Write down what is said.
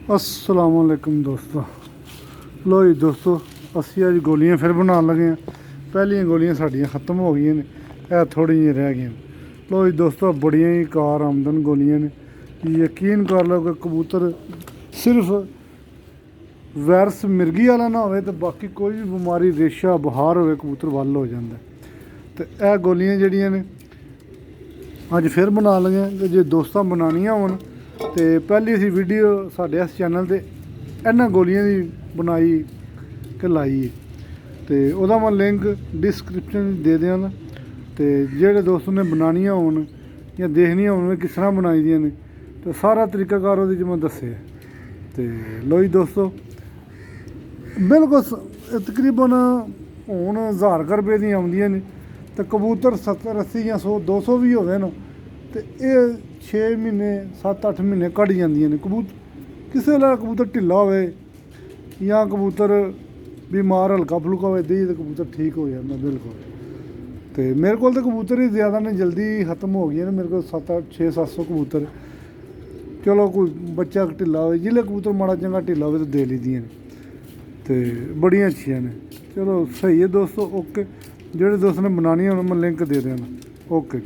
असलामुअलैकुम दोस्तों। लो जी दोस्तों, असी अज गोलियां फिर बना लगे हैं। पहलियां गोलियां साड़ियां ख़त्म हो गई ने, थोड़ी जी रह गई। लो जी दोस्तों, बड़ियां ही कार आमदन गोलियां ने। यकीन कर लो कि कबूतर सिर्फ वायरस मिर्गी वाला ना हो तो बाकी कोई भी बीमारी रेशा बुखार हो कबूतर वल हो जाता। तो यह गोलियां जड़ियां ने अज फिर बना लगे कि जे दोस्तां बनानियां होन तो पहली असी वीडियो साढ़े इस चैनल पर इन्हां गोलियां की बनाई कि लाई है, तो वह मैं लिंक डिस्क्रिप्शन दे दें। तो जेह्ड़े दोस्त ने बनानियां होन या देखनियां होन किस तरह बनाई दियां ने तो सारा तरीकाकार वो मैं दस्से। तो लो जी दोस्तों, बिल्कुल तकरीबन हूँ 1000 रुपये दी आउंदियां ने। तो कबूतर 70 80 या 100 200 भी होवे ना तो ये 6 महीने 7-8 महीने घट जांदियां ने। किसी वेले कबूतर ढिल्ला होवे या कबूतर बीमार हल्का फुल्का हो देइए तो कबूतर ठीक हो जाता बिल्कुल। तो मेरे को कबूतर ही ज़्यादा ने जल्दी ख़त्म हो गए। मेरे को 600-700 कबूतर। चलो कोई बच्चा ढिल्ला हो जिसले कबूतर माड़ा चंगा ढिल्ला हो तो दे ली दियां। तो बड़ियां अच्छियां ने। चलो सही है दोस्तों, ओके। जेह्ड़े दोस्त ने बनानियां मैं लिंक दे देना। ओके।